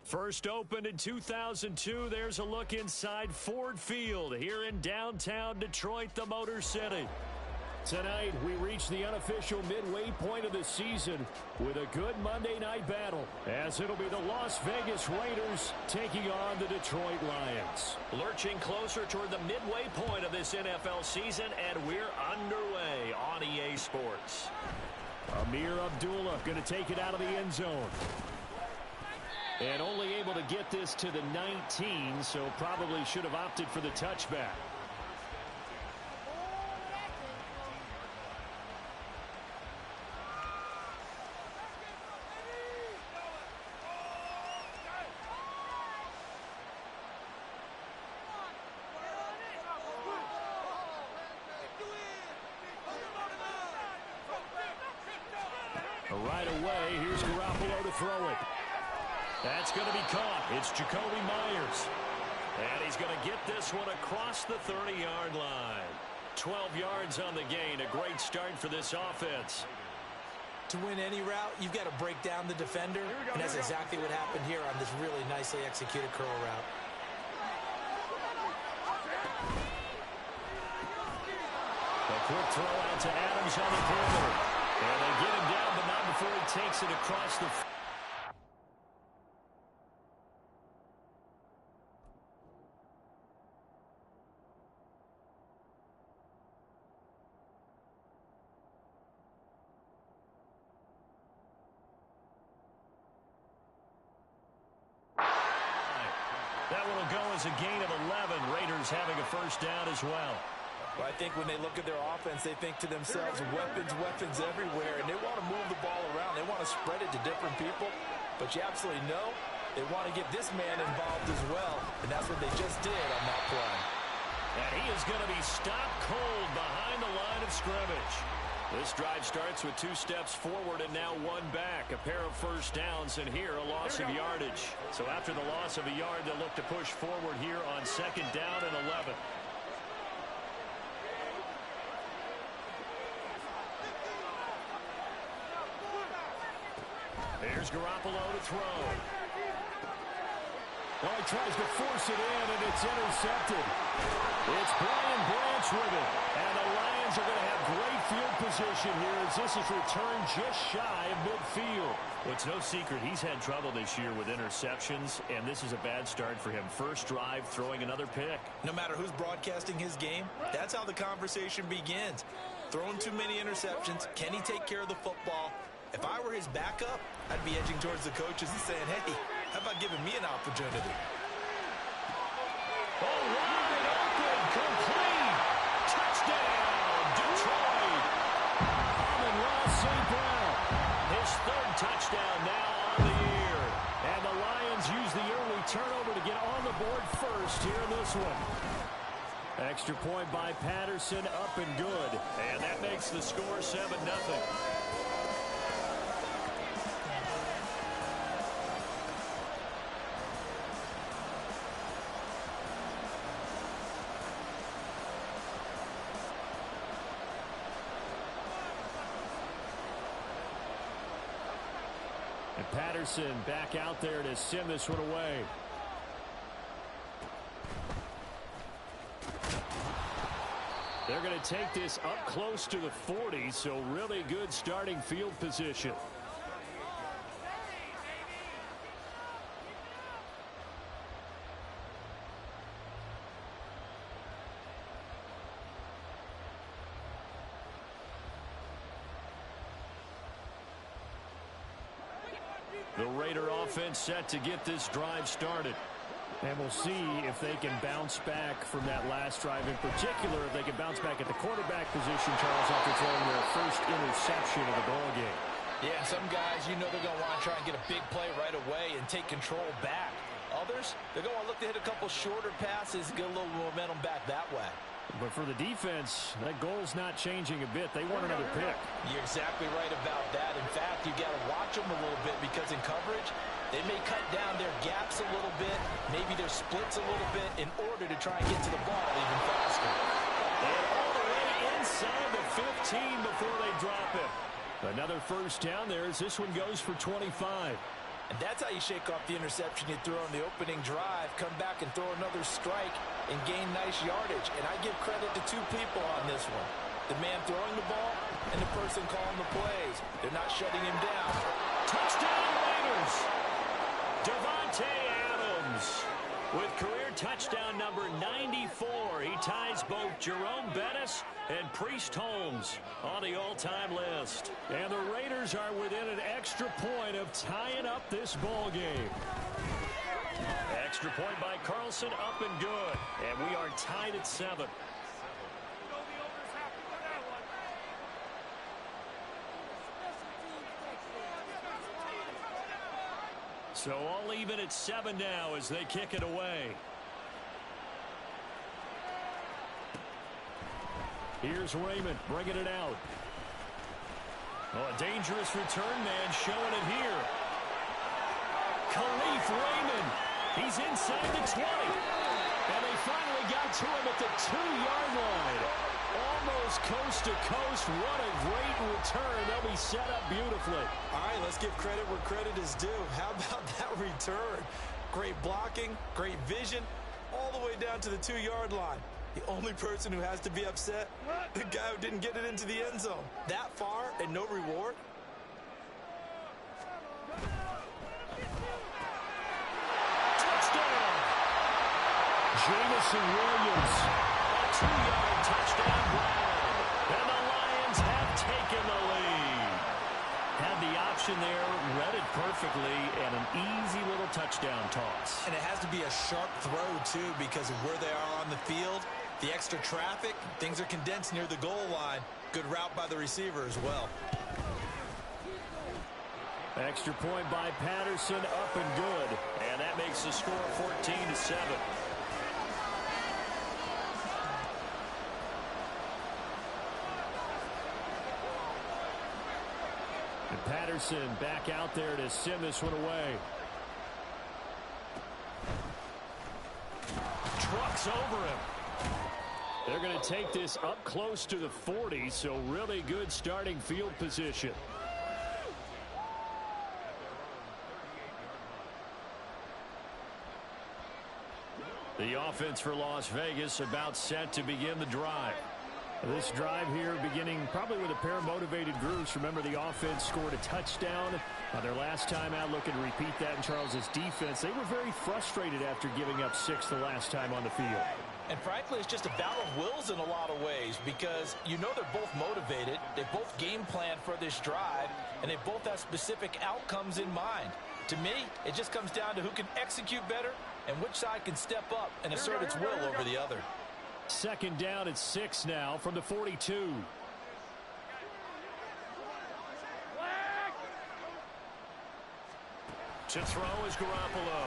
First opened in 2002, there's a look inside Ford Field here in downtown Detroit, the Motor City. Tonight, we reach the unofficial midway point of the season with a good Monday night battle, as it'll be the Las Vegas Raiders taking on the Detroit Lions. Lurching closer toward the midway point of this NFL season, and we're underway on EA Sports. Amir Abdullah going to take it out of the end zone. And only able to get this to the 19, so probably should have opted for the touchback. Right away, here's Garoppolo to throw it. That's going to be caught. It's Jakobi Meyers. And he's going to get this one across the 30-yard line. 12 yards on the gain. A great start for this offense. To win any route, you've got to break down the defender, and that's exactly what happened here on this really nicely executed curl route. A quick throw out to Adams on the perimeter. And they get him down, but not before he takes it across the... That one will go as a gain of 11. Raiders having a first down as well. Well, I think when they look at their offense, they think to themselves, weapons everywhere, and they want to move the ball around. They want to spread it to different people, but you absolutely know they want to get this man involved as well, and that's what they just did on that play. And he is going to be stopped cold behind the line of scrimmage. This drive starts with 2 steps forward and now 1 back. A pair of first downs, and here a loss of yardage. So after the loss of a yard, they'll look to push forward here on 2nd down and 11. Here's Garoppolo to throw. Well, he tries to force it in, and it's intercepted. It's Brian Branch with it. And the Lions are going to have great field position here as this is returned just shy of midfield. Well, it's no secret he's had trouble this year with interceptions, and this is a bad start for him. First drive, throwing another pick. No matter who's broadcasting his game, that's how the conversation begins. Throwing too many interceptions. Can he take care of the football? If I were his backup, I'd be edging towards the coaches and saying, hey, how about giving me an opportunity? Oh, wide open, complete. Touchdown, Detroit. Amon-Ra St. Brown. His 3rd touchdown now on the year. And the Lions use the early turnover to get on the board first here in this one. Extra point by Patterson, up and good. And that makes the score 7-0. And Patterson back out there to send this one away. They're going to take this up close to the 40, so really good starting field position. The Raider offense set to get this drive started. And we'll see if they can bounce back from that last drive. In particular, if they can bounce back at the quarterback position, Charles, after throwing their first interception of the ball game. Yeah, some guys, you know they're going to want to try and get a big play right away and take control back. Others, they're going to look to hit a couple shorter passes, get a little momentum back that way. But for the defense, that goal's not changing a bit. They want another pick. You're exactly right about that. In fact, you got to watch them a little bit because in coverage, they may cut down their gaps a little bit, maybe their splits a little bit in order to try and get to the ball even faster. And all the way inside the 15 before they drop it. Another first down there as this one goes for 25. And that's how you shake off the interception you threw on the opening drive, come back and throw another strike and gain nice yardage. And I give credit to two people on this one. The man throwing the ball and the person calling the plays. They're not shutting him down. Touchdown Raiders! Davante Adams with career touchdown number 94. He ties both Jerome Bettis and Priest Holmes on the all-time list. And the Raiders are within an extra point of tying up this ball game. Extra point by Carlson, up and good. And we are tied at 7. So all even at 7 now as they kick it away. Here's Raymond bringing it out. Oh, a dangerous return man showing it here. Khalif Raymond. He's inside the 20. And they finally got to him at the 2-yard line. Almost coast to coast. What a great return. They'll be set up beautifully. All right, let's give credit where credit is due. How about that return? Great blocking, great vision, all the way down to the 2-yard line. The only person who has to be upset, the guy who didn't get it into the end zone. That far and no reward? Touchdown! Jamison Williams. A 2-yard touchdown grab. And the Lions have taken the lead. Had the option there, read it perfectly, and an easy little touchdown toss. And it has to be a sharp throw, too, because of where they are on the field. The extra traffic, things are condensed near the goal line. Good route by the receiver as well. Extra point by Patterson, up and good. And that makes the score 14-7. And Patterson back out there to send this one away. Trucks over him. They're going to take this up close to the 40, so really good starting field position. The offense for Las Vegas about set to begin the drive. This drive here beginning probably with a pair of motivated groups. Remember, the offense scored a touchdown their last time out. Looking to repeat that in Charles's defense. They were very frustrated after giving up 6 the last time on the field. And frankly, it's just a battle of wills in a lot of ways because you know they're both motivated. They both game planned for this drive, and they both have specific outcomes in mind. To me, it just comes down to who can execute better and which side can step up and assert its will over the other. Second down at 6 now from the 42. To throw is Garoppolo.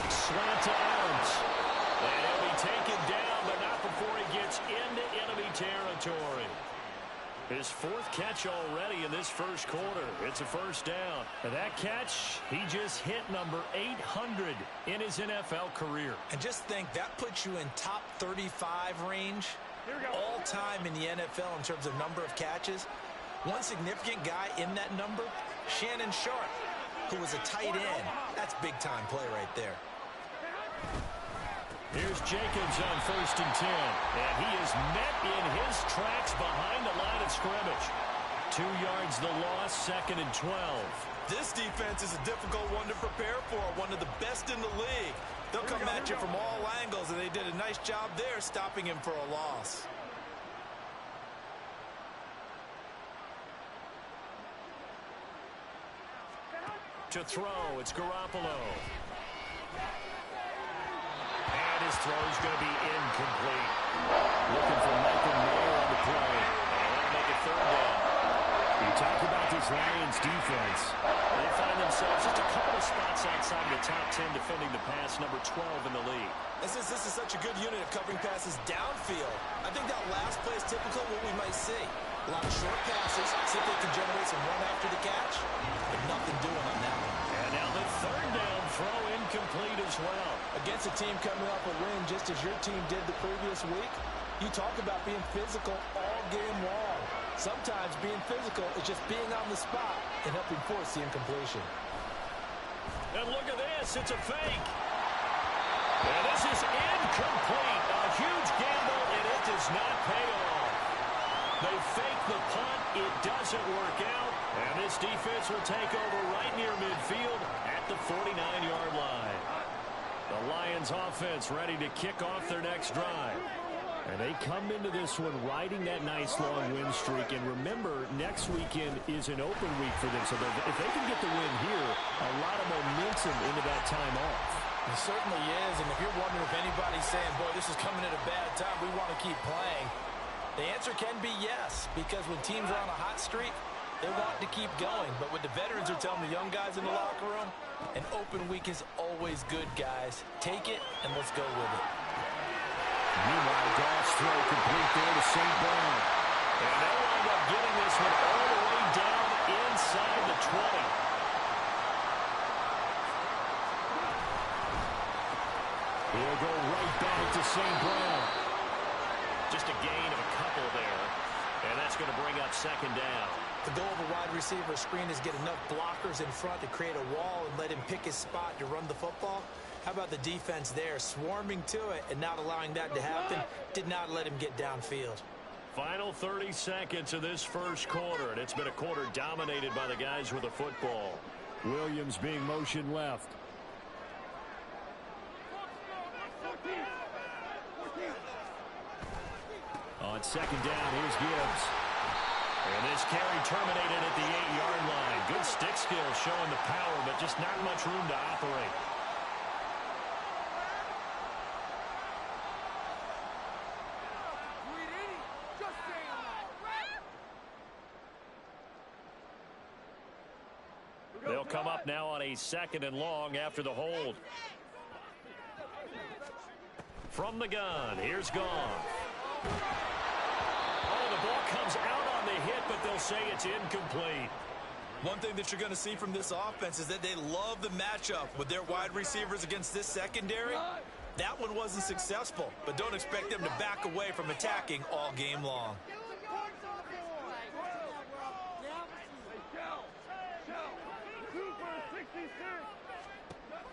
Slant to Adams. And he'll be taken down, but not before he gets into enemy territory. His 4th catch already in this first quarter. It's a first down. And that catch, he just hit number 800 in his NFL career. And just think, that puts you in top 35 range all time in the NFL in terms of number of catches. One significant guy in that number, Shannon Sharpe, who was a tight end. That's big-time play right there. Here's Jacobs on 1st and 10. And he is met in his tracks behind the line of scrimmage. 2 yards the loss, 2nd and 12. This defense is a difficult one to prepare for, one of the best in the league. They'll come at you from all angles, and they did a nice job there stopping him for a loss. To throw, it's Garoppolo. And his throw is going to be incomplete. Looking for Michael Mayer on the play. And they'll make it 3rd down. You talk about this Lions defense. They find themselves just a couple of spots outside the top 10 defending the pass, number 12 in the league. This is such a good unit of covering passes downfield. I think that last play is typical of what we might see. A lot of short passes, see if they can generate some run after the catch, but nothing doing on that one. And now the 3rd down throw incomplete as well. Against a team coming off a win just as your team did the previous week, you talk about being physical all game long. Sometimes being physical is just being on the spot and helping force the incompletion. And look at this. It's a fake. And this is incomplete. A huge gamble, and it does not pay off. They fake the punt. It doesn't work out. And this defense will take over right near midfield at the 49-yard line. The Lions offense ready to kick off their next drive. And they come into this one riding that nice long win streak. And remember, next weekend is an open week for them. So if they can get the win here, a lot of momentum into that time off. It certainly is. And if you're wondering if anybody's saying, boy, this is coming at a bad time, we want to keep playing, the answer can be yes. Because when teams are on a hot streak, they want to keep going. But what the veterans are telling the young guys in the locker room, an open week is always good, guys. Take it, and let's go with it. Meanwhile, Goff's throw complete there to St. Brown. And they'll wind up getting this one all the way down inside the 20. He'll go right back to St. Brown. Just a gain of a couple there. And that's going to bring up second down. The goal of a wide receiver screen is get enough blockers in front to create a wall and let him pick his spot to run the football. How about the defense there, swarming to it and not allowing that to happen? Did not let him get downfield. Final 30 seconds of this first quarter, and it's been a quarter dominated by the guys with the football. Williams being motion left. On second down, here's Gibbs. And this carry terminated at the 8-yard line. Good stick skill showing the power, but just not much room to operate. They'll come up now on a second and long after the hold. From the gun, here's Goff. Oh, the ball comes out on the hit, but they'll say it's incomplete. One thing that you're going to see from this offense is that they love the matchup with their wide receivers against this secondary. That one wasn't successful, but don't expect them to back away from attacking all game long.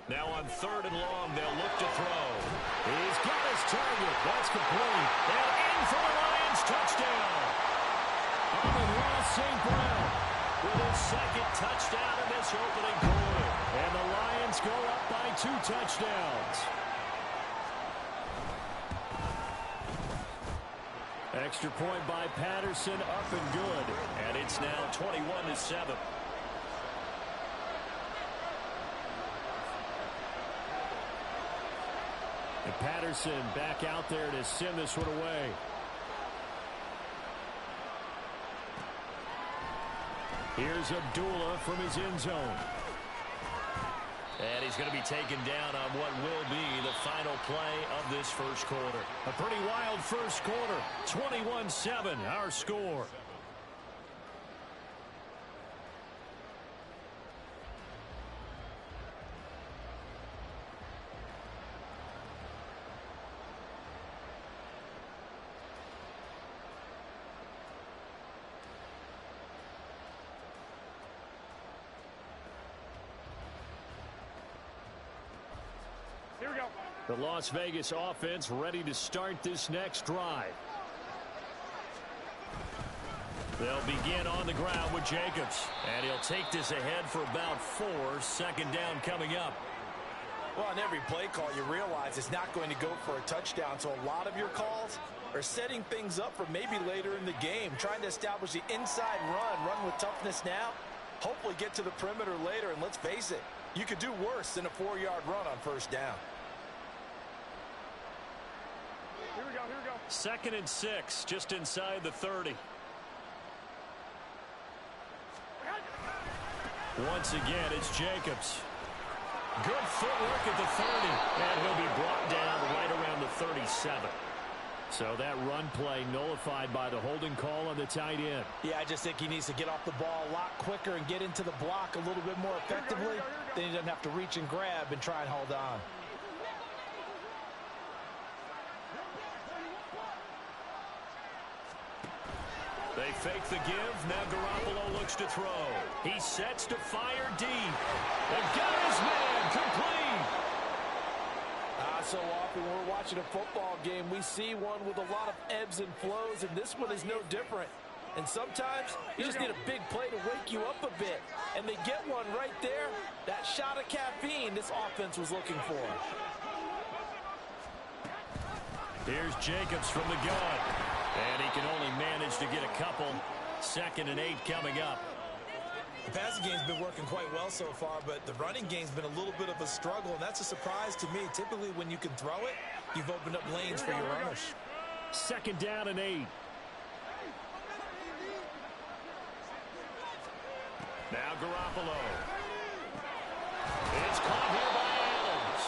Now on third and long, they'll look to throw. He's got his target. That's complete. And in for the Lions touchdown. Amon-Ra St. Brown with his second touchdown in this opening quarter. And the Lions go up by 2 touchdowns. Extra point by Patterson, up and good. And it's now 21-7. And Patterson back out there to send this one away. Here's Abdullah from his end zone. And he's going to be taken down on what will be the final play of this first quarter. A pretty wild first quarter. 21-7, our score. The Las Vegas offense ready to start this next drive. They'll begin on the ground with Jacobs. And he'll take this ahead for about 4. Second down coming up. Well, on every play call, you realize it's not going to go for a touchdown. So a lot of your calls are setting things up for maybe later in the game, trying to establish the inside run with toughness now, hopefully get to the perimeter later. And let's face it, you could do worse than a 4-yard run on first down. Here we go. 2nd and 6, just inside the 30. Once again, it's Jacobs. Good footwork at the 30, and he'll be brought down right around the 37. So that run play nullified by the holding call on the tight end. Yeah, I just think he needs to get off the ball a lot quicker and get into the block a little bit more effectively. Then he doesn't have to reach and grab and try and hold on. They fake the give. Now Garoppolo looks to throw. He sets to fire deep. And got his man complete. So often when we're watching a football game, we see one with a lot of ebbs and flows, and this one is no different. And sometimes you just need a big play to wake you up a bit. And they get one right there. That shot of caffeine this offense was looking for. Here's Jacobs from the gun. And he can only manage to get a couple. 2nd and 8 coming up. The passing game's been working quite well so far, but the running game's been a little bit of a struggle, and that's a surprise to me. Typically, when you can throw it, you've opened up lanes for your runners. 2nd down and 8. Now Garoppolo. It's caught here by Adams.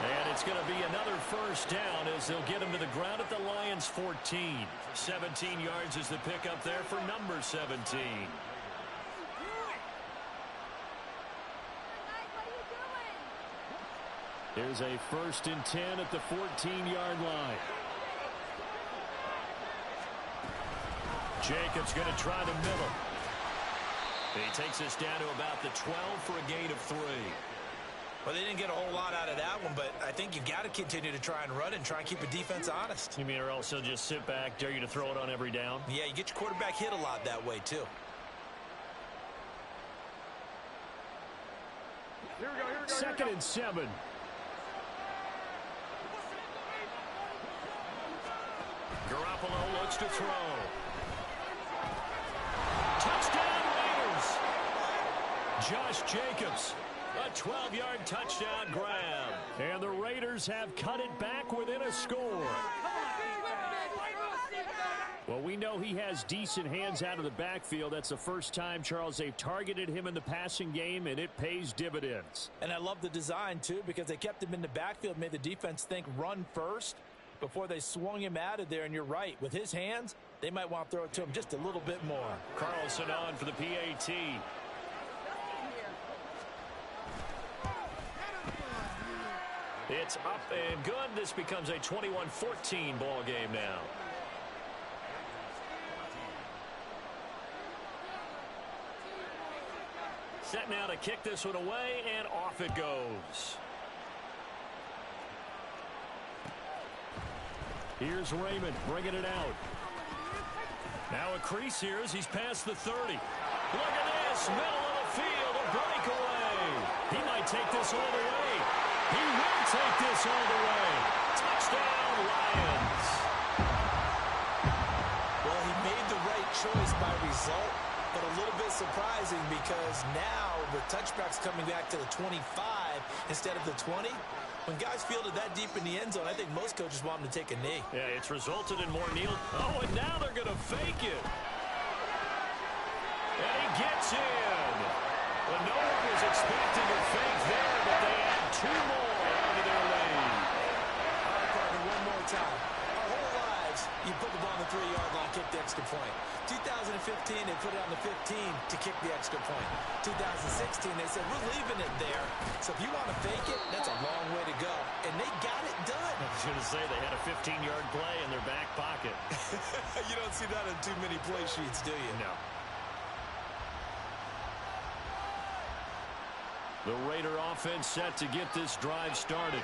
And it's going to be another 1st down as they'll get him to the ground at the Lions' 14. 17 yards is the pickup there for number 17. Here's a 1st and 10 at the 14-yard line. Jacobs going to try the middle. He takes us down to about the 12 for a gain of 3. Well, they didn't get a whole lot out of that one, but I think you've got to continue to try and run and try and keep a defense honest. You mean or else he'll just sit back, dare you to throw it on every down? Yeah, you get your quarterback hit a lot that way, too. Here we go. 2nd and 7. Garoppolo looks to throw. Touchdown Raiders. Josh Jacobs. A 12-yard touchdown grab. And the Raiders have cut it back within a score. Well, we know he has decent hands out of the backfield. That's the first time, Charles, they've targeted him in the passing game, and it pays dividends. And I love the design, too, because they kept him in the backfield, made the defense think run first before they swung him out of there. And you're right, with his hands, they might want to throw it to him just a little bit more. Carlson on for the PAT. It's up and good. This becomes a 21-14 ball game now. Set now to kick this one away, and off it goes. Here's Raymond bringing it out. Now a crease here as he's past the 30. Look at this, middle of the field, a breakaway. He might take this all the way. He will take this all the way. Touchdown, Lions. Well, he made the right choice by result, but a little bit surprising because now the touchback's coming back to the 25 instead of the 20. When guys fielded that deep in the end zone, I think most coaches want them to take a knee. Yeah, it's resulted in more kneel. Oh, and now they're going to fake it. And he gets in. Well, no one was expecting a fake there, but they add 2 more onto their lane. All right, partner, one more time. Our whole lives, you put the ball on the 3-yard line, kick the extra point. 2015, they put it on the 15 to kick the extra point. 2016, they said, we're leaving it there. So if you want to fake it, that's a long way to go. And they got it done. I was going to say they had a 15-yard play in their back pocket. You don't see that in too many play sheets, do you? No. The Raider offense set to get this drive started.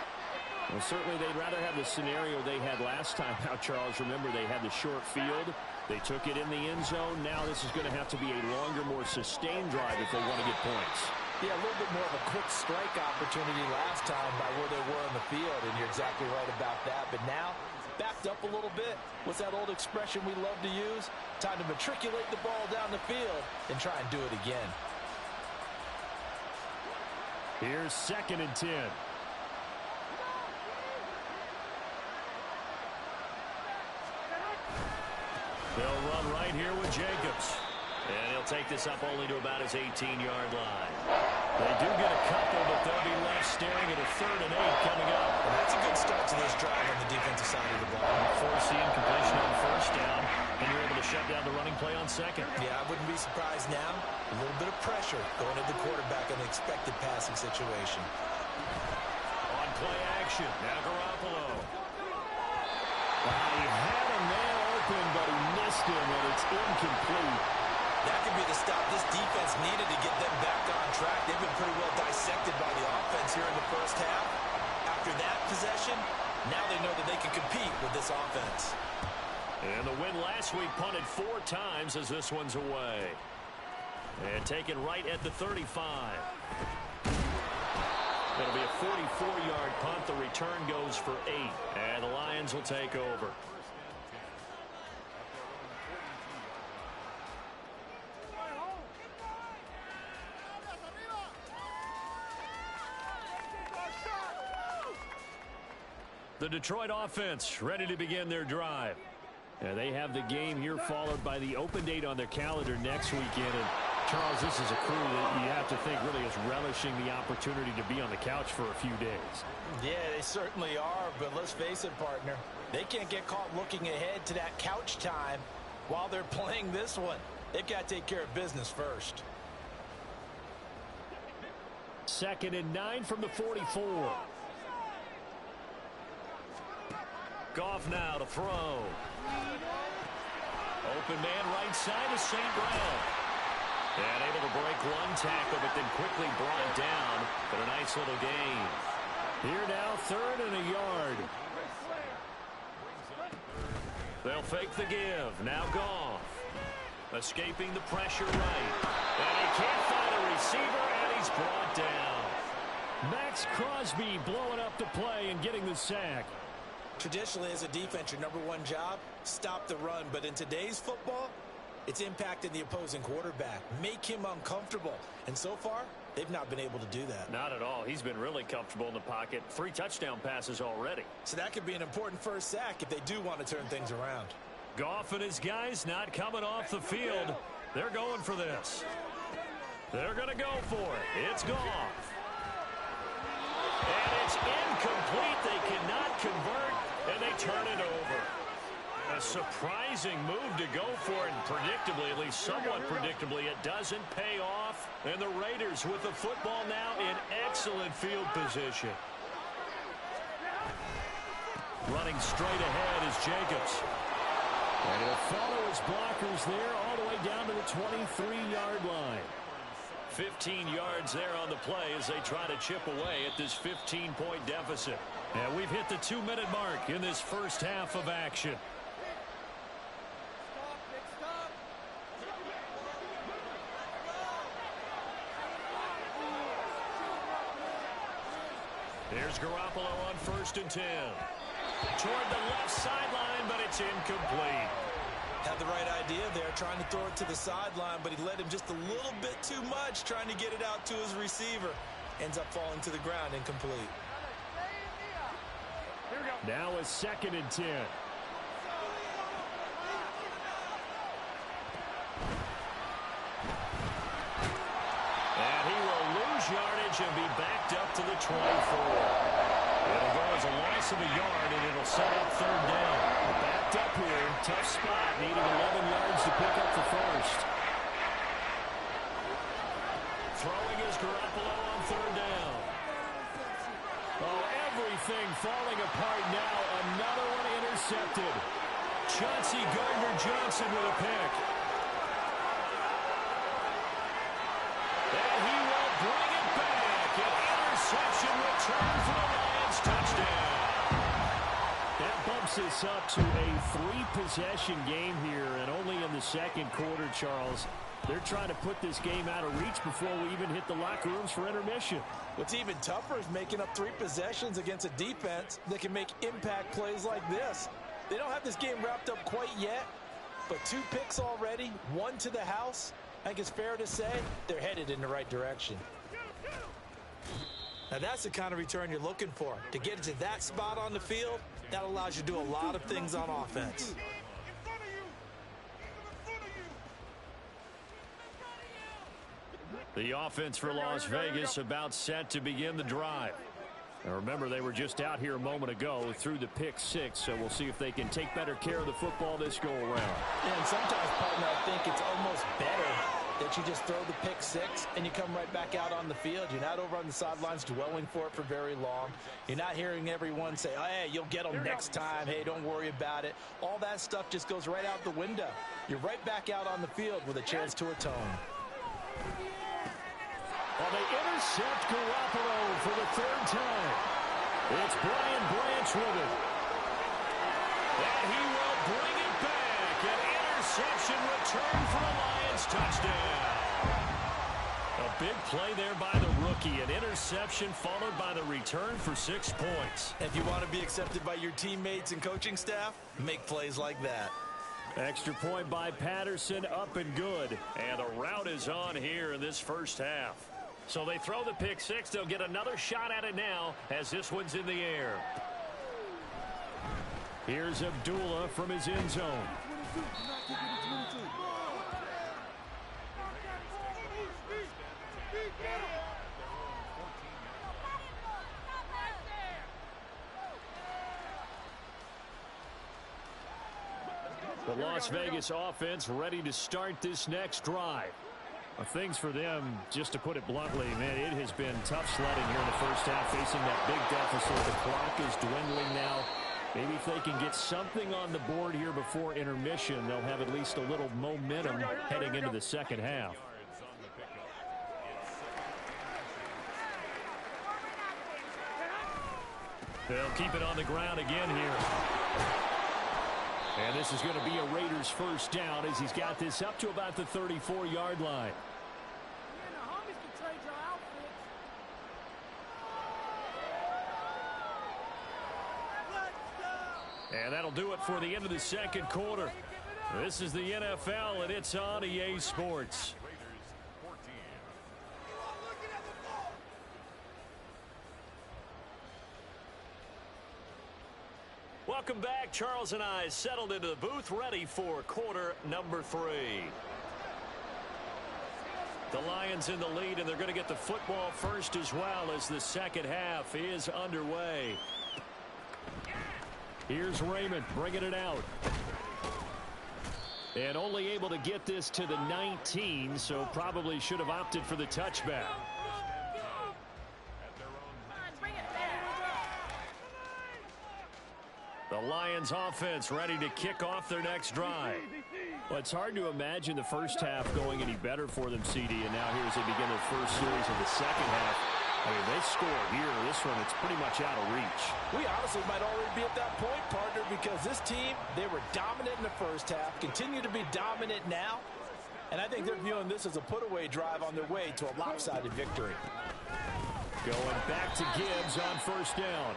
Well, certainly they'd rather have the scenario they had last time out, Charles. Remember, they had the short field. They took it in the end zone. Now this is going to have to be a longer, more sustained drive if they want to get points. Yeah, a little bit more of a quick strike opportunity last time by where they were in the field, and you're exactly right about that. But now, backed up a little bit. What's that old expression we love to use? Time to matriculate the ball down the field and try and do it again. Here's 2nd and 10. They'll run right here with Jacobs. And he'll take this up only to about his 18-yard line. They do get a couple, but they'll be left staring at a 3rd and 8 coming up. And that's a good start to this drive on the defensive side of the ball. Forcing completion on 1st down, and you're able to shut down the running play on 2nd. Yeah, I wouldn't be surprised now. A little bit of pressure going at the quarterback in the expected passing situation. On play action, now Garoppolo. He had a man open, but he missed him, and it's incomplete. That could be the stop this defense needed to get them back on track. They've been pretty well dissected by the offense here in the first half. After that possession, now they know that they can compete with this offense. And the win last week punted 4 times as this one's away. And taken right at the 35. It'll be a 44-yard punt. The return goes for 8. And the Lions will take over. The Detroit offense ready to begin their drive. And they have the game here followed by the open date on their calendar next weekend. And Charles, this is a crew that you have to think really is relishing the opportunity to be on the couch for a few days. Yeah, they certainly are, but let's face it, partner. They can't get caught looking ahead to that couch time while they're playing this one. They've got to take care of business first. 2nd and 9 from the 44. Goff now to throw. Open man right side of St. Brown. And able to break one tackle, but then quickly brought down. But a nice little gain. Here now, 3rd and a yard. They'll fake the give. Now Goff. Escaping the pressure right. And he can't find a receiver, and he's brought down. Max Crosby blowing up the play and getting the sack. Traditionally, as a defense, your number one job, stop the run. But in today's football, it's impacting the opposing quarterback. Make him uncomfortable. And so far, they've not been able to do that. Not at all. He's been really comfortable in the pocket. 3 touchdown passes already. So that could be an important first sack if they do want to turn things around. Goff and his guys not coming off the field. They're going for this. They're going to go for it. It's Goff. And it's incomplete. They cannot convert, and they turn it over. A surprising move to go for it, and predictably, at least somewhat predictably, it doesn't pay off. And the Raiders with the football now in excellent field position. Running straight ahead is Jacobs. And he'll follow his blockers there all the way down to the 23-yard line. 15 yards there on the play as they try to chip away at this 15-point deficit. And we've hit the 2-minute mark in this first half of action. Here's Garoppolo on 1st and 10. Toward the left sideline, but it's incomplete. Had the right idea there, trying to throw it to the sideline, but he led him just a little bit too much, trying to get it out to his receiver. Ends up falling to the ground, incomplete. Now a 2nd and 10. And he will lose yardage and be backed up to the 24. It'll go as a loss of a yard, and it'll set up 3rd down. Backed up here, tough spot, needing 11 yards to pick up the first. Throwing is Garoppolo on 3rd down. Oh, everything falling apart now. Another one intercepted. Chauncey Gardner-Johnson with a pick. And he will bring it back. An interception return for the Lions. Touchdown. That bumps us up to a 3-possession game here, and only in the 2nd quarter, Charles. They're trying to put this game out of reach before we even hit the locker rooms for intermission. What's even tougher is making up 3 possessions against a defense that can make impact plays like this. They don't have this game wrapped up quite yet, but 2 picks already, 1 to the house. I think it's fair to say they're headed in the right direction. Now that's the kind of return you're looking for. To get to that spot on the field, that allows you to do a lot of things on offense. The offense for Las Vegas about set to begin the drive. Now remember, they were just out here a moment ago through the pick 6, so we'll see if they can take better care of the football this go around. Yeah, and sometimes, partner, I think it's almost better that you just throw the pick six and you come right back out on the field. You're not over on the sidelines dwelling for it for very long. You're not hearing everyone say, oh, hey, you'll get them next time. Hey, don't worry about it. All that stuff just goes right out the window. You're right back out on the field with a chance to atone. Well, they intercept Garoppolo for the third time. It's Brian Branch with it. And he will bring it back. An interception return for a Lions touchdown. A big play there by the rookie. An interception followed by the return for 6 points. If you want to be accepted by your teammates and coaching staff, make plays like that. Extra point by Patterson, up and good. And the route is on here in this first half. So they throw the pick six. They'll get another shot at it now as this one's in the air. Here's Abdullah from his end zone. The Las Vegas offense ready to start this next drive. Things for them, just to put it bluntly, man, it has been tough sledding here in the first half, facing that big deficit. The clock is dwindling now. Maybe if they can get something on the board here before intermission, they'll have at least a little momentum heading into the second half. They'll keep it on the ground again here. And this is going to be a Raiders first down as he's got this up to about the 34-yard line. And that'll do it for the end of the second quarter. This is the NFL, and it's on EA Sports. Welcome back. Charles and I settled into the booth, ready for quarter number 3. The Lions in the lead, and they're going to get the football first as well as the second half is underway. Here's Raymond bringing it out. And only able to get this to the 19, so probably should have opted for the touchback. The Lions offense ready to kick off their next drive. Well, it's hard to imagine the first half going any better for them, CD, and now here as they begin their first series of the second half. I mean, they score here. This one, it's pretty much out of reach. We honestly might already be at that point, partner, because this team, they were dominant in the first half, continue to be dominant now, and I think they're viewing this as a put-away drive on their way to a lopsided victory. Going back to Gibbs on first down.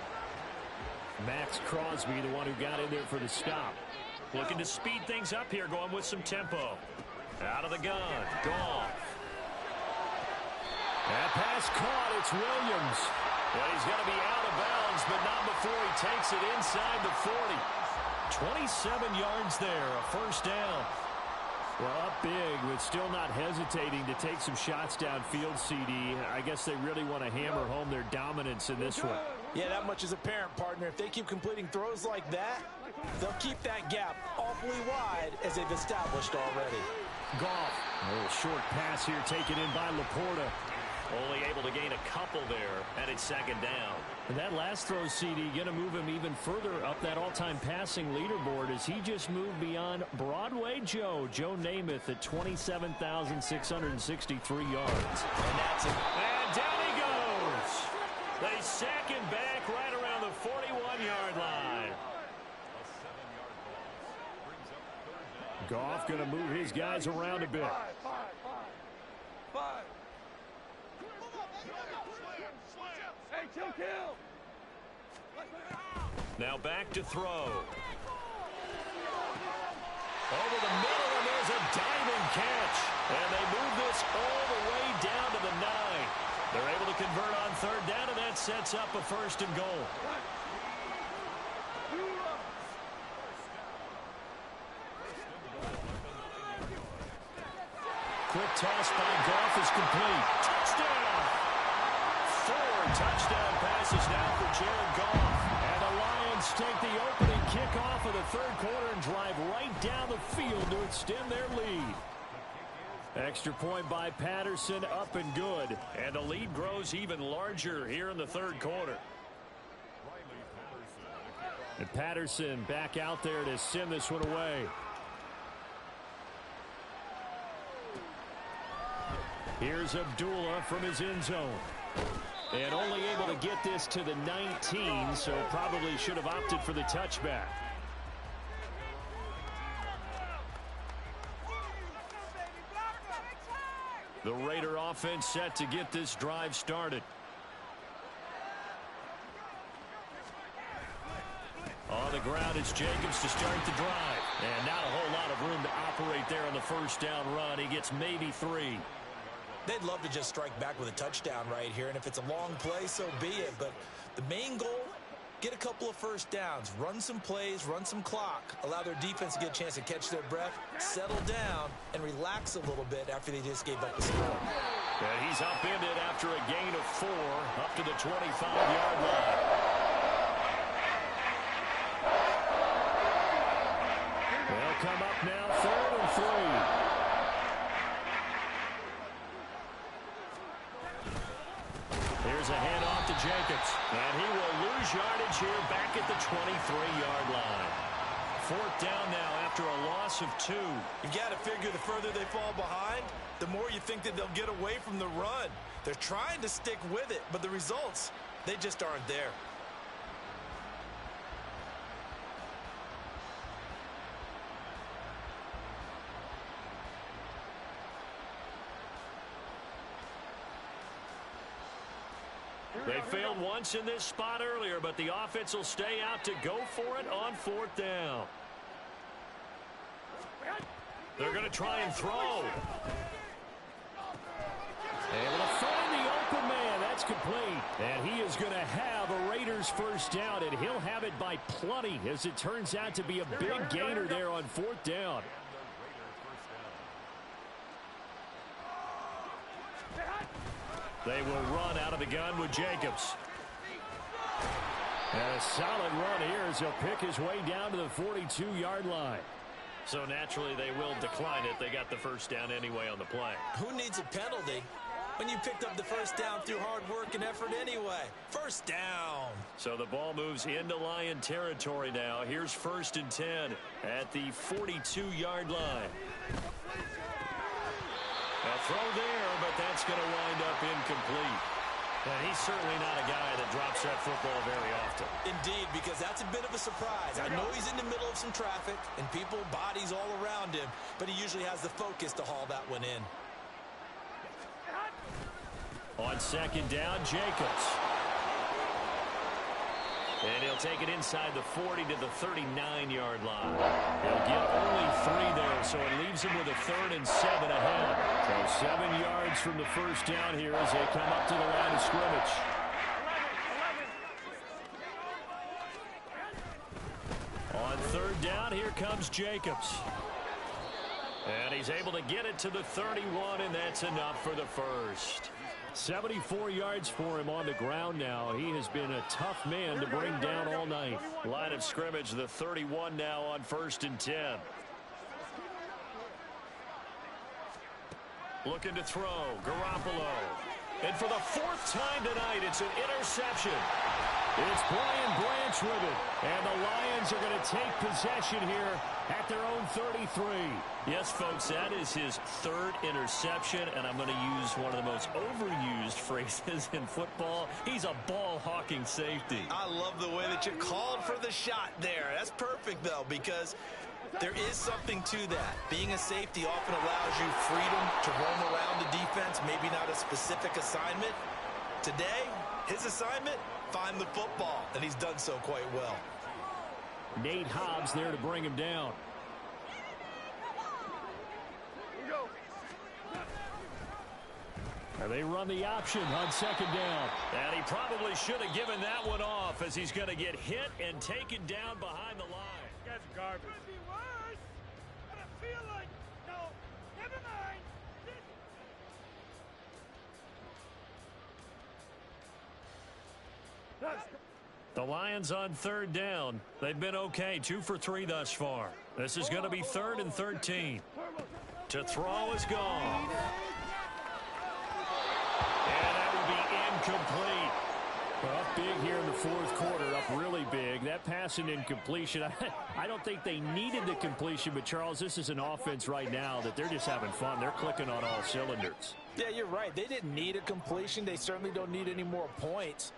Max Crosby, the one who got in there for the stop. Looking to speed things up here, going with some tempo. Out of the gun, Goff. That pass caught, it's Williams. Well, he's going to be out of bounds, but not before he takes it inside the 40. 27 yards there, a first down. Well, up big, but still not hesitating to take some shots downfield, CD. I guess they really want to hammer home their dominance in this one. Yeah, that much is apparent, partner. If they keep completing throws like that, they'll keep that gap awfully wide as they've established already. Goff, a little short pass here taken in by Laporta. Only able to gain a couple there, and it's second down. And that last throw, CD, going to move him even further up that all-time passing leaderboard as he just moved beyond Broadway Joe Namath at 27,663 yards. And that's it. And down he goes. They sack him back right around the 41-yard line. Goff going to move his guys around a bit. Five. Hey, kill. Now back to throw. Over the middle, and there's a diving catch. And they move this all the way down to the 9. They're able to convert on third down, and that sets up a first and goal. Quick toss by Goff is complete. Touchdown! 4 touchdown passes now for Jared Goff. And the Lions take the opening kickoff of the third quarter and drive right down the field to extend their lead. Extra point by Patterson, up and good. And the lead grows even larger here in the third quarter. And Patterson back out there to send this one away. Here's Abdullah from his end zone. And only able to get this to the 19, so probably should have opted for the touchback. The Raider offense set to get this drive started. On the ground, it's Jacobs to start the drive. And not a whole lot of room to operate there on the first down run. He gets maybe 3. They'd love to just strike back with a touchdown right here, and if it's a long play, so be it. But the main goal, get a couple of first downs, run some plays, run some clock, allow their defense to get a chance to catch their breath, settle down, and relax a little bit after they just gave up the score. And he's upended after a gain of 4 up to the 25-yard line. They'll come up now, 3rd and 3. Here's a handoff to Jacobs. And he will lose yardage here back at the 23-yard line. 4th down now after a loss of 2. You've got to figure the further they fall behind, the more you think that they'll get away from the run. They're trying to stick with it, but the results, they just aren't there. They failed once in this spot earlier, but the offense will stay out to go for it on 4th down. They're going to try and throw. Able to find the open man. That's complete. And he is going to have a Raiders first down, and he'll have it by plenty, as it turns out to be a big gainer there on 4th down. They will run out of the gun with Jacobs. And a solid run here as he'll pick his way down to the 42-yard line. So naturally they will decline it. They got the first down anyway on the play. Who needs a penalty when you picked up the first down through hard work and effort anyway? First down. So the ball moves into Lion territory now. Here's 1st and 10 at the 42-yard line. A throw there, but that's going to wind up incomplete. And he's certainly not a guy that drops that football very often. Indeed, because that's a bit of a surprise. I know he's in the middle of some traffic and people, bodies all around him, but he usually has the focus to haul that one in. On 2nd down, Jacobs. And he'll take it inside the 40 to the 39-yard line. He'll get only 3 there, so it leaves him with a 3rd and 7 ahead. So 7 yards from the first down here as they come up to the line of scrimmage. On 3rd down, here comes Jacobs. And he's able to get it to the 31, and that's enough for the first. 74 yards for him on the ground now. He has been a tough man to bring down all night. Line of scrimmage, the 31 now on 1st and 10. Looking to throw, Garoppolo. And for the 4th time tonight, it's an interception. It's Brian Branch with it. And the Lions are going to take possession here at their own 33. Yes, folks, that is his 3rd interception, and I'm going to use one of the most overused phrases in football. He's a ball-hawking safety. I love the way that you called for the shot there. That's perfect, though, because there is something to that. Being a safety often allows you freedom to roam around the defense, maybe not a specific assignment. Today, his assignment, find the football, and he's done so quite well. Nate Hobbs there to bring him down. And they run the option on 2nd down. And he probably should have given that one off as he's going to get hit and taken down behind the line. That's garbage. Could be worse, but I feel like, no, never mind. The Lions on 3rd down. They've been okay, 2 for 3 thus far. This is going to be 3rd and 13. To throw is gone. And that will be incomplete. Well, up big here in the fourth quarter, up really big. That pass and incompletion, I don't think they needed the completion, but Charles, this is an offense right now that they're just having fun. They're clicking on all cylinders. Yeah, you're right. They didn't need a completion. They certainly don't need any more points,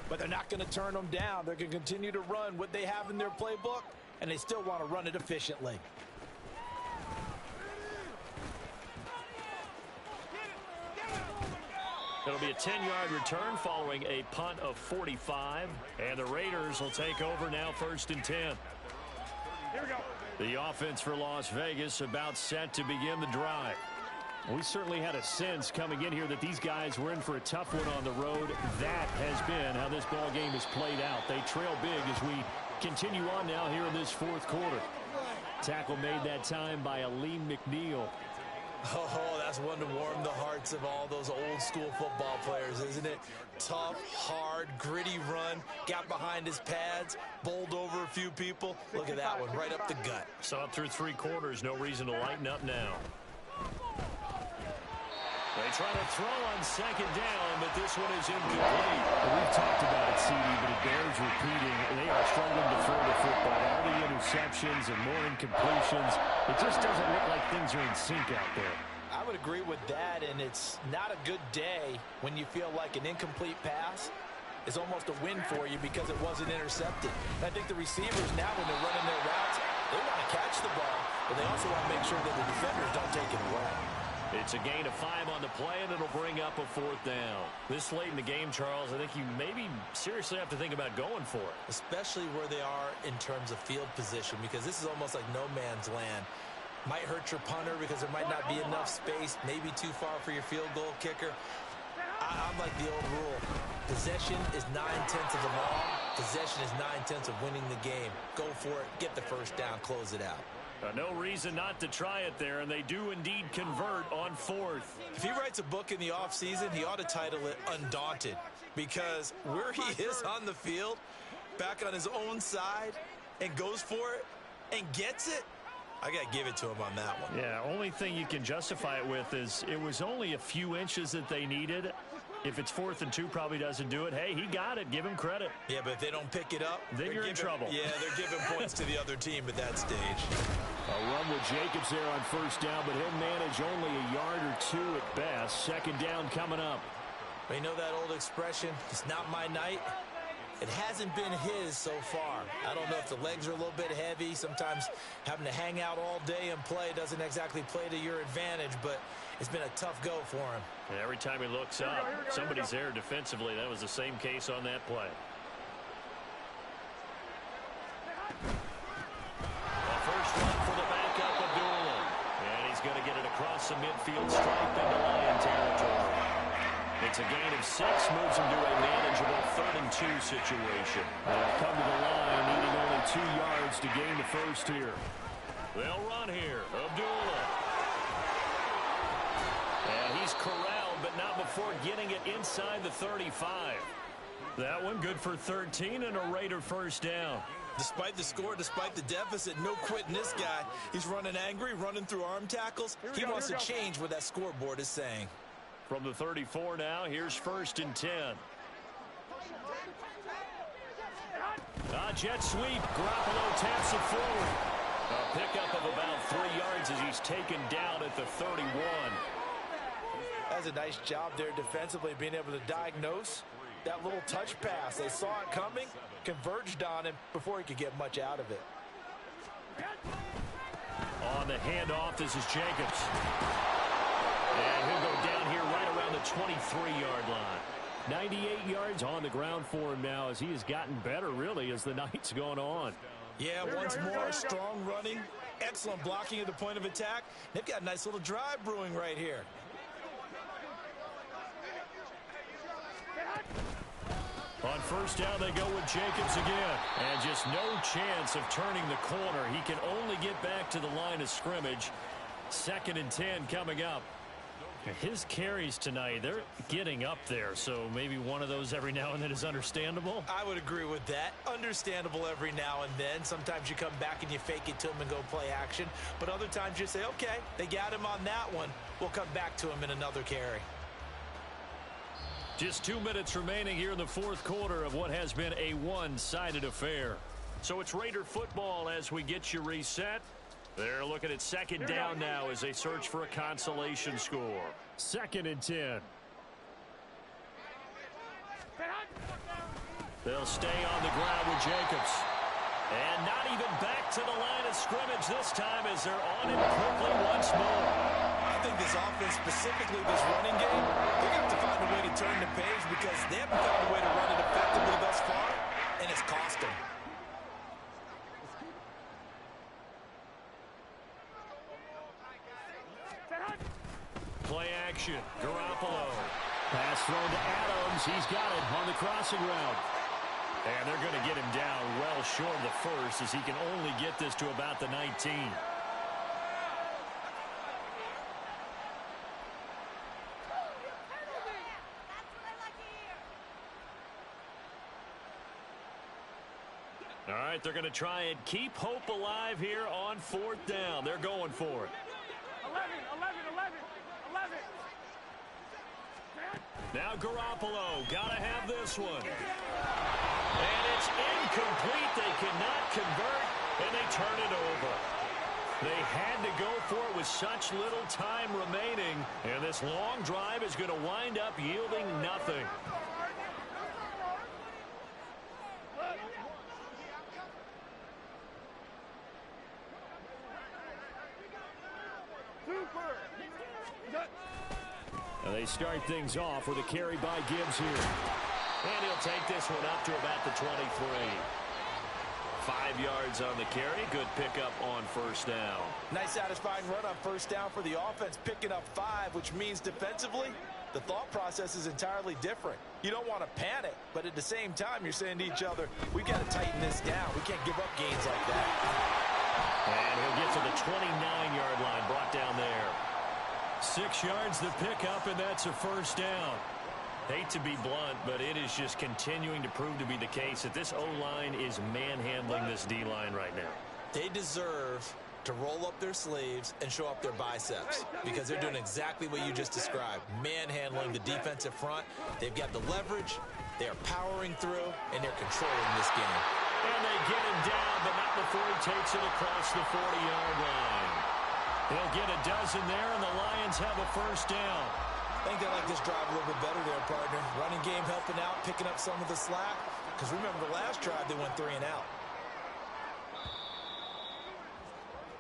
but they're not going to turn them down. They're going to continue to run what they have in their playbook, and they still want to run it efficiently. It'll be a 10-yard return following a punt of 45. And the Raiders will take over now, 1st and 10. Here we go. The offense for Las Vegas about set to begin the drive. We certainly had a sense coming in here that these guys were in for a tough one on the road. That has been how this ball game has played out. They trail big as we continue on now here in this fourth quarter. Tackle made that time by Aleem McNeil. Oh, that's one to warm the hearts of all those old school football players, isn't it? Tough, hard, gritty run, got behind his pads, bowled over a few people. Look at that one, right up the gut. So up through 3 quarters, no reason to lighten up now. They try to throw on 2nd down, but this one is incomplete. We've talked about it, CD, but it bears repeating. They are struggling to throw the football. All the interceptions and more incompletions. It just doesn't look like things are in sync out there. I would agree with that, and it's not a good day when you feel like an incomplete pass is almost a win for you because it wasn't intercepted. And I think the receivers now, when they're running their routes, they want to catch the ball, but they also want to make sure that the defenders don't take it away. It's a gain of 5 on the play, and it'll bring up a 4th down. This late in the game, Charles, I think you maybe seriously have to think about going for it. Especially where they are in terms of field position, because this is almost like no man's land. Might hurt your punter because there might not be enough space, maybe too far for your field goal kicker. I'm like the old rule. Possession is 9/10 of the ball. Possession is 9/10 of winning the game. Go for it, get the first down, close it out. No reason not to try it there, and they do indeed convert on 4th. If he writes a book in the offseason, he ought to title it Undaunted, because where he is on the field, back on his own side, and goes for it and gets it, I got to give it to him on that one. Yeah, only thing you can justify it with is it was only a few inches that they needed. If it's 4th and 2, probably doesn't do it. Hey, he got it. Give him credit. Yeah, but if they don't pick it up, then you're in trouble. Yeah, they're giving points to the other team at that stage. A run with Jacobs there on 1st down, but he'll manage only a yard or 2 at best. 2nd down coming up. You know that old expression, it's not my night? It hasn't been his so far. I don't know if the legs are a little bit heavy. Sometimes having to hang out all day and play doesn't exactly play to your advantage, but it's been a tough go for him. And every time he looks up, somebody's there defensively. That was the same case on that play. The first one for the backup, Abdullah. And he's going to get it across the midfield stripe into Lion territory. It's a gain of 6, moves him to a manageable 3rd and 2 situation. They'll come to the line, needing only 2 yards to gain the first here. They'll run here. Abdullah. And he's corralled, but not before getting it inside the 35. That one good for 13 and a Raider 1st down. Despite the score, despite the deficit, no quitting this guy. He's running angry, running through arm tackles. He wants to change what that scoreboard is saying. From the 34 now, here's 1st and 10. Jet sweep. Garoppolo taps it forward. A pickup of about 3 yards as he's taken down at the 31. That's a nice job there defensively, being able to diagnose that little touch pass. They saw it coming, converged on him before he could get much out of it. On the handoff, this is Jacobs. And he'll go down here right around the 23-yard line. 98 yards on the ground for him now as he has gotten better, really, as the night's gone on. Yeah, once more, strong running, excellent blocking at the point of attack. They've got a nice little drive brewing right here. On 1st down, they go with Jacobs again. And just no chance of turning the corner. He can only get back to the line of scrimmage. 2nd and 10 coming up. His carries tonight, they're getting up there, so maybe one of those every now and then is understandable. I would agree with that. Understandable every now and then. Sometimes you come back and you fake it to him and go play action. But other times you say, okay, they got him on that one. We'll come back to him in another carry. Just 2 minutes remaining here in the fourth quarter of what has been a one-sided affair. So it's Raider football as we get you reset. They're looking at second down now as they search for a consolation score. 2nd and 10. They'll stay on the ground with Jacobs. And not even back to the line of scrimmage this time as they're on it quickly once more. I think this offense, specifically this running game, they're going to have to find a way to turn the page because they haven't found a way to run it effectively thus far, and it's cost them. Play action. Garoppolo. Pass thrown to Adams. He's got it on the crossing route. And they're going to get him down well short of the first as he can only get this to about the 19. All right, they're going to try and keep hope alive here on 4th down. They're going for it. 11. Now Garoppolo, gotta have this one. And it's incomplete. They cannot convert, and they turn it over. They had to go for it with such little time remaining, and this long drive is going to wind up yielding nothing. And they start things off with a carry by Gibbs here. And he'll take this one up to about the 23. 5 yards on the carry. Good pickup on 1st down. Nice satisfying run on 1st down for the offense, picking up 5, which means defensively, the thought process is entirely different. You don't want to panic, but at the same time, you're saying to each other, we've got to tighten this down. We can't give up gains like that. And he'll get to the 29-yard line, brought down there. 6 yards the pickup, and that's a 1st down. Hate to be blunt, but it is just continuing to prove to be the case that this O-line is manhandling this D-line right now. They deserve to roll up their sleeves and show up their biceps because they're doing exactly what you just described, manhandling the defensive front. They've got the leverage, they're powering through, and they're controlling this game. And they get him down, but not before he takes it across the 40-yard line. They'll get a dozen there, and the Lions have a 1st down. I think they like this drive a little bit better there, partner. Running game helping out, picking up some of the slack. Because remember, the last drive, they went 3 and out.